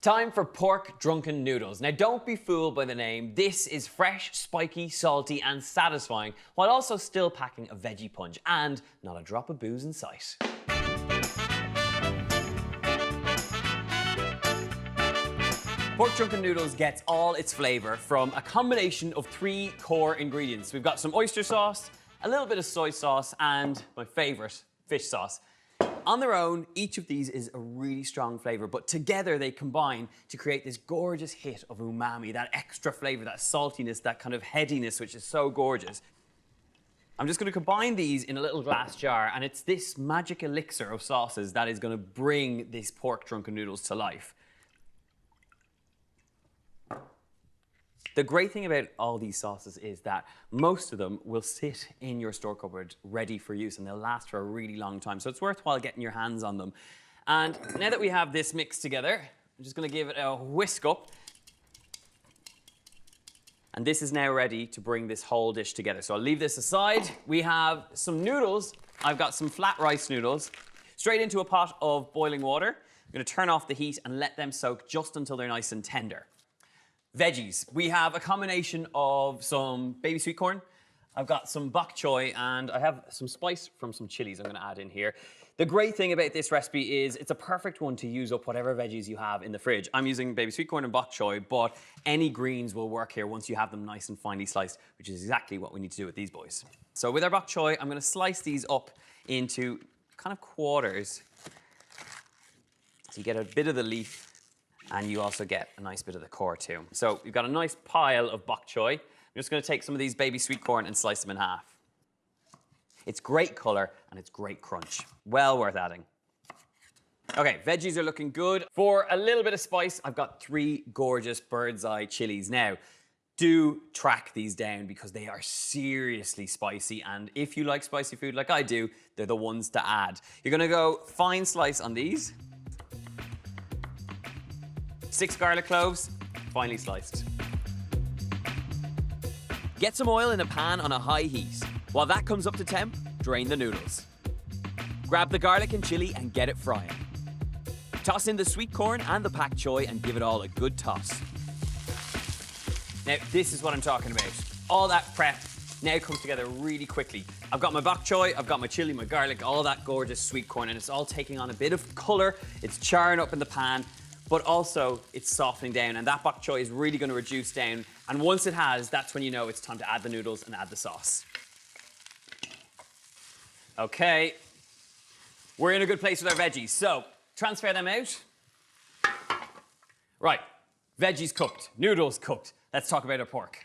Time for pork drunken noodles. Now don't be fooled by the name. This is fresh, spiky, salty and satisfying while also still packing a veggie punch and not a drop of booze in sight. Pork drunken noodles gets all its flavour from a combination of 3 core ingredients. We've got some oyster sauce, a little bit of soy sauce and my favourite, fish sauce. On their own, each of these is a really strong flavour, but together they combine to create this gorgeous hit of umami, that extra flavour, that saltiness, that kind of headiness, which is so gorgeous. I'm just going to combine these in a little glass jar, and it's this magic elixir of sauces that is going to bring this pork drunken noodles to life. The great thing about all these sauces is that most of them will sit in your store cupboard ready for use and they'll last for a really long time. So it's worthwhile getting your hands on them. And now that we have this mixed together, I'm just going to give it a whisk up. And this is now ready to bring this whole dish together. So I'll leave this aside. We have some noodles. I've got some flat rice noodles straight into a pot of boiling water. I'm going to turn off the heat and let them soak just until they're nice and tender. Veggies. We have a combination of some baby sweet corn. I've got some bok choy and I have some spice from some chilies I'm going to add in here. The great thing about this recipe is it's a perfect one to use up whatever veggies you have in the fridge. I'm using baby sweet corn and bok choy, but any greens will work here once you have them nice and finely sliced, which is exactly what we need to do with these boys. So with our bok choy, I'm going to slice these up into kind of quarters. So you get a bit of the leaf and you also get a nice bit of the core too. So you've got a nice pile of bok choy. I'm just going to take some of these baby sweet corn and slice them in half. It's great colour and it's great crunch. Well worth adding. Okay, veggies are looking good. For a little bit of spice, I've got 3 gorgeous bird's eye chilies. Now, do track these down because they are seriously spicy, and if you like spicy food like I do, they're the ones to add. You're going to go fine slice on these. 6 garlic cloves, finely sliced. Get some oil in a pan on a high heat. While that comes up to temp, drain the noodles. Grab the garlic and chili and get it frying. Toss in the sweet corn and the pak choy and give it all a good toss. Now, this is what I'm talking about. All that prep now comes together really quickly. I've got my bok choy, I've got my chili, my garlic, all that gorgeous sweet corn, and it's all taking on a bit of colour. It's charring up in the pan, but also it's softening down, and that bok choy is really going to reduce down. And once it has, that's when you know it's time to add the noodles and add the sauce. Okay, we're in a good place with our veggies, so transfer them out. Right, veggies cooked, noodles cooked. Let's talk about our pork.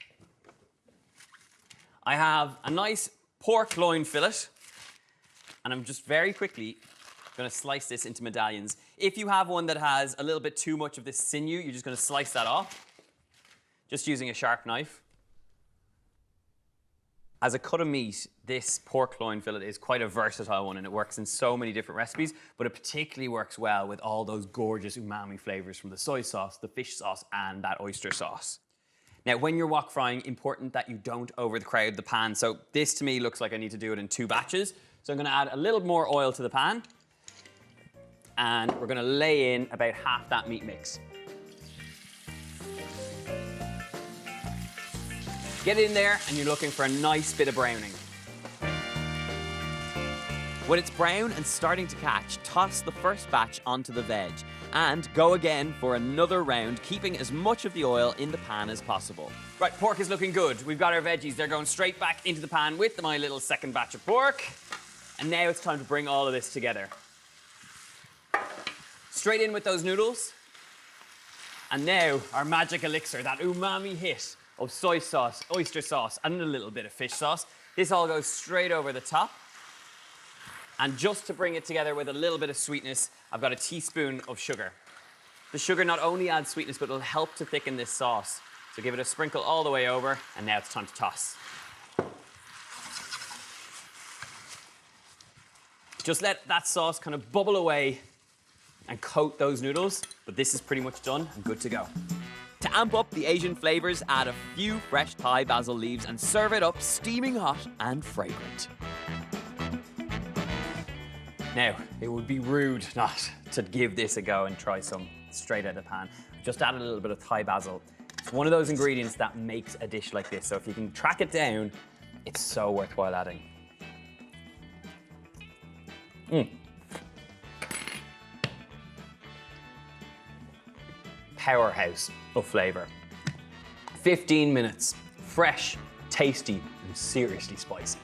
I have a nice pork loin fillet, and I'm just very quickly going to slice this into medallions. If you have one that has a little bit too much of this sinew, you're just going to slice that off, just using a sharp knife. As a cut of meat, this pork loin fillet is quite a versatile one, and it works in so many different recipes, but it particularly works well with all those gorgeous umami flavors from the soy sauce, the fish sauce, and that oyster sauce. Now, when you're wok frying, important that you don't overcrowd the pan. So this to me looks like I need to do it in 2 batches. So I'm going to add a little more oil to the pan, and we're going to lay in about half that meat mix. Get in there and you're looking for a nice bit of browning. When it's brown and starting to catch, toss the first batch onto the veg and go again for another round, keeping as much of the oil in the pan as possible. Right, pork is looking good. We've got our veggies. They're going straight back into the pan with my little second batch of pork. And now it's time to bring all of this together. Straight in with those noodles. And now our magic elixir, that umami hit of soy sauce, oyster sauce, and a little bit of fish sauce. This all goes straight over the top. And just to bring it together with a little bit of sweetness, I've got a teaspoon of sugar. The sugar not only adds sweetness, but it'll help to thicken this sauce. So give it a sprinkle all the way over, and now it's time to toss. Just let that sauce kind of bubble away and coat those noodles, but this is pretty much done and good to go. To amp up the Asian flavors, add a few fresh Thai basil leaves and serve it up steaming hot and fragrant. Now, it would be rude not to give this a go and try some straight out of the pan. Just added a little bit of Thai basil. It's one of those ingredients that makes a dish like this. So if you can track it down, it's so worthwhile adding. Powerhouse of flavor. 15 minutes, fresh, tasty, and seriously spicy.